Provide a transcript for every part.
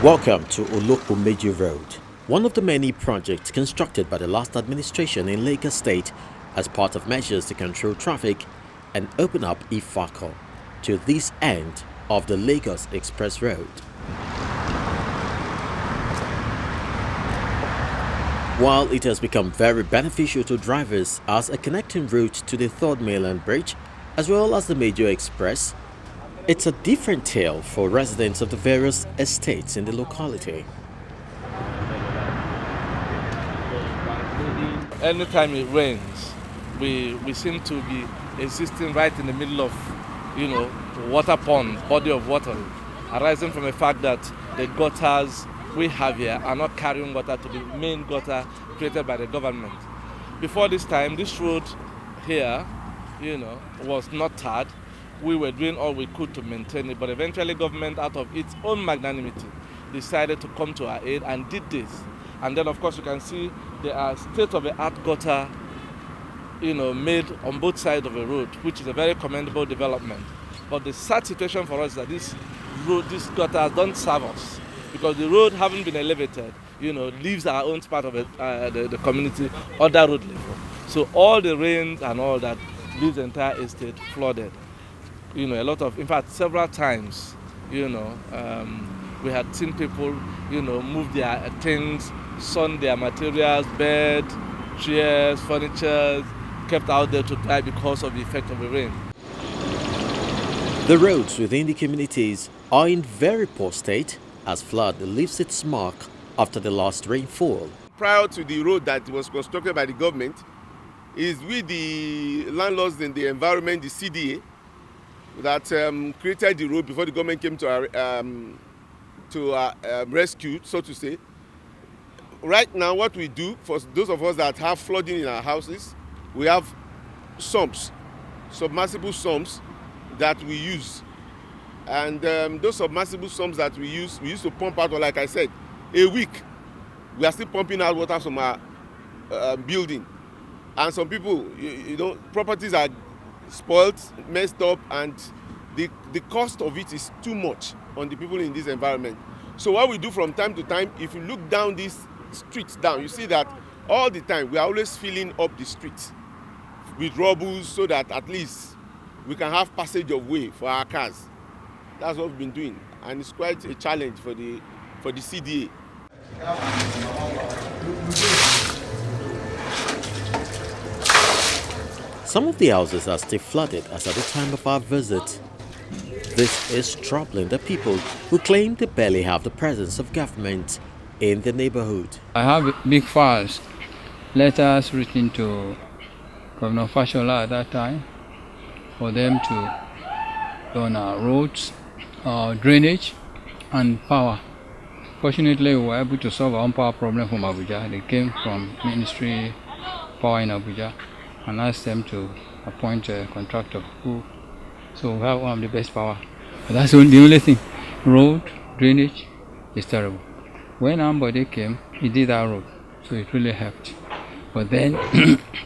Welcome to Olokumeji Road, one of the many projects constructed by the last administration in Lagos State as part of measures to control traffic and open up Ifako to this end of the Lagos Express Road. While it has become very beneficial to drivers as a connecting route to the Third Mainland Bridge as well as the major express, it's a different tale for residents of the various estates in the locality. Anytime it rains, we seem to be existing right in the middle of, water pond, body of water, arising from the fact that the gutters we have here are not carrying water to the main gutter created by the government. Before this time, this road here, was not tarred. We were doing all we could to maintain it, but eventually government, out of its own magnanimity, decided to come to our aid and did this. And then, of course, you can see there are state-of-the-art gutter, made on both sides of the road, which is a very commendable development. But the sad situation for us is that these gutters don't serve us because the road, having been elevated, leaves our own part of the community other road level. So all the rains and all that leaves the entire estate flooded. In fact, several times, we had seen people, move their things, sun their materials, bed, chairs, furniture, kept out there to dry because of the effect of the rain. The roads within the communities are in very poor state as flood leaves its mark after the last rainfall. Prior to the road that was constructed by the government, is with the landlords in the environment, the CDA, that created the road before the government came to rescue, so to say. Right now, what we do for those of us that have flooding in our houses, we have sumps, submersible sumps that we use. And those submersible sumps that we used to pump out, like I said, a week. We are still pumping out water from our building. And some people, properties are spoiled, messed up, and the cost of it is too much on the people in this environment. So what we do from time to time, if you look down these streets down, you see that all the time we are always filling up the streets with rubble so that at least we can have passage of way for our cars. That's what we've been doing, and it's quite a challenge for the CDA. Some of the houses are still flooded as at the time of our visit. This is troubling the people who claim they barely have the presence of government in the neighborhood. I have big files, letters written to Governor Fashola at that time for them to do on our roads, drainage, and power. Fortunately, we were able to solve our own power problem from Abuja. They came from Ministry Power in Abuja and asked them to appoint a contractor so we have one of the best power. But that's the only thing. Road, drainage is terrible. When Ambode came, he did our road, so it really helped. But then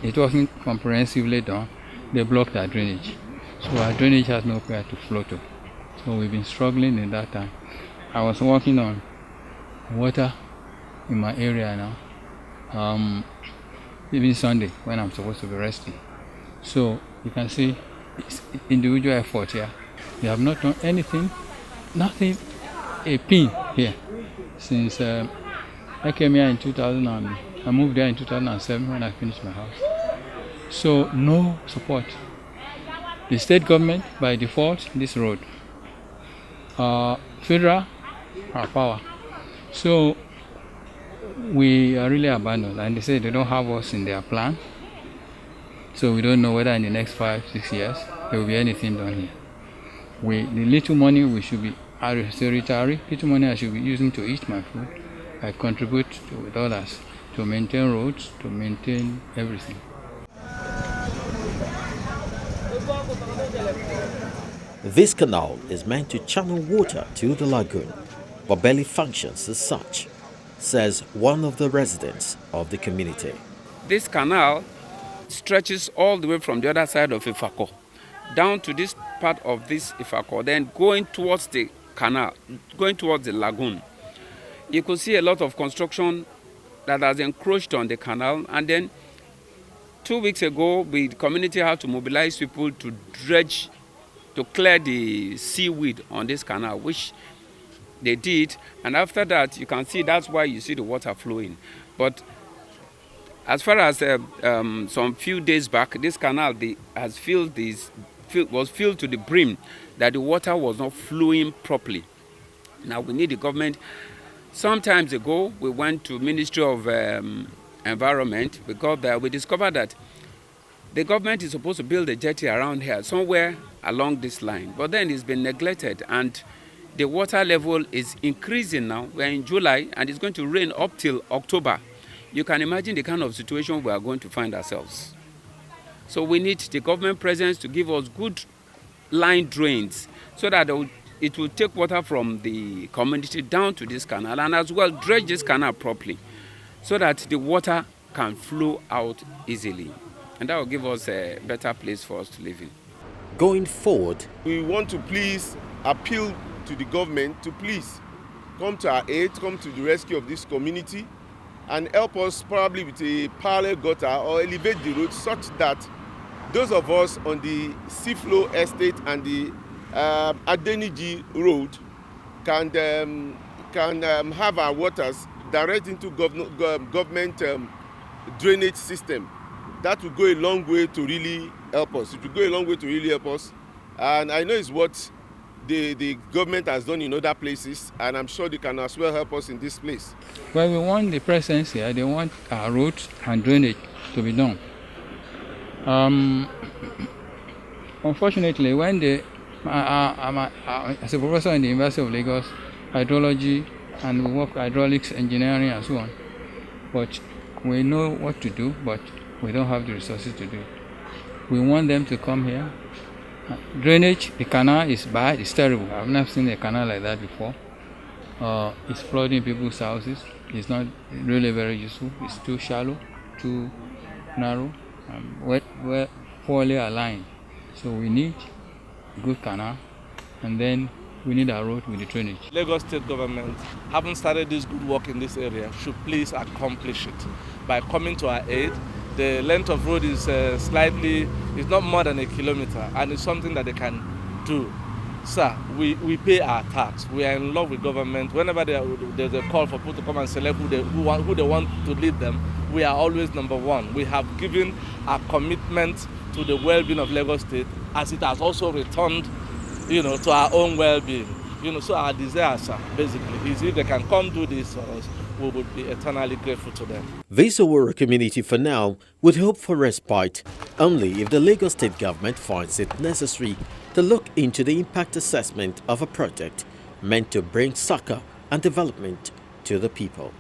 it wasn't comprehensively done. They blocked our drainage. So our drainage has nowhere to flow to. So we've been struggling in that time. I was working on water in my area now. Even Sunday when I'm supposed to be resting. So you can see it's individual effort here. We have not done anything, nothing, a pin here since I came here in 2000 and I moved there in 2007 when I finished my house. So no support. The state government by default this road. Federal our power. So we are really abandoned, and they say they don't have us in their plan. So we don't know whether in the next 5-6 years there will be anything done here. The little money we should be little money I should be using to eat my food, I contribute with others to maintain roads, to maintain everything. This canal is meant to channel water to the lagoon, but barely functions as such, says one of the residents of the community. This canal stretches all the way from the other side of Ifako down to this part of this Ifako, then going towards the canal, going towards the lagoon. you could see a lot of construction that has encroached on the canal. And then 2 weeks ago, the community had to mobilize people to dredge, to clear the seaweed on this canal, which they did. And after that, you can see that's why you see the water flowing. But as far as some few days back, this canal was filled to the brim, that the water was not flowing properly. Now we need the government. Sometimes ago, we went to Ministry of Environment, because we discovered that the government is supposed to build a jetty around here, somewhere along this line. But then it's been neglected, and the water level is increasing now. We're in July, and it's going to rain up till October. You can imagine the kind of situation we are going to find ourselves. So we need the government presence to give us good line drains, so that it will take water from the community down to this canal, and as well dredge this canal properly, so that the water can flow out easily. And that will give us a better place for us to live in. Going forward, we want to please appeal to the government to please come to our aid, come to the rescue of this community, and help us probably with a parallel gutter or elevate the road such that those of us on the Seaflow Estate and the Adeniji Road can have our waters direct into government drainage system. That will go a long way to really help us. It will go a long way to really help us. And I know it's what the government has done in other places, and I'm sure they can as well help us in this place. Well, we want the presence here. They want our roads and drainage to be done. Unfortunately, when I'm as a professor in the University of Lagos, hydrology, and we work hydraulics, engineering, and so on. But we know what to do, but we don't have the resources to do it. We want them to come here. Drainage, the canal is bad, it's terrible. I've never seen a canal like that before. It's flooding people's houses. It's not really very useful. It's too shallow, too narrow, poorly aligned. So we need a good canal, and then we need our road with the drainage. Lagos State government, having started this good work in this area, should please accomplish it by coming to our aid. The length of road is it's not more than 1 kilometer, and it's something that they can do. Sir, we pay our tax. We are in love with government. Whenever there's a call for people to come and select who they want to lead them, we are always number one. We have given our commitment to the well-being of Lagos State, as it has also returned, to our own well-being. So our desire, sir, basically, is if they can come do this for us, we would be eternally grateful to them. this Oworo community for now would hope for respite only if the Lagos State government finds it necessary to look into the impact assessment of a project meant to bring succor and development to the people.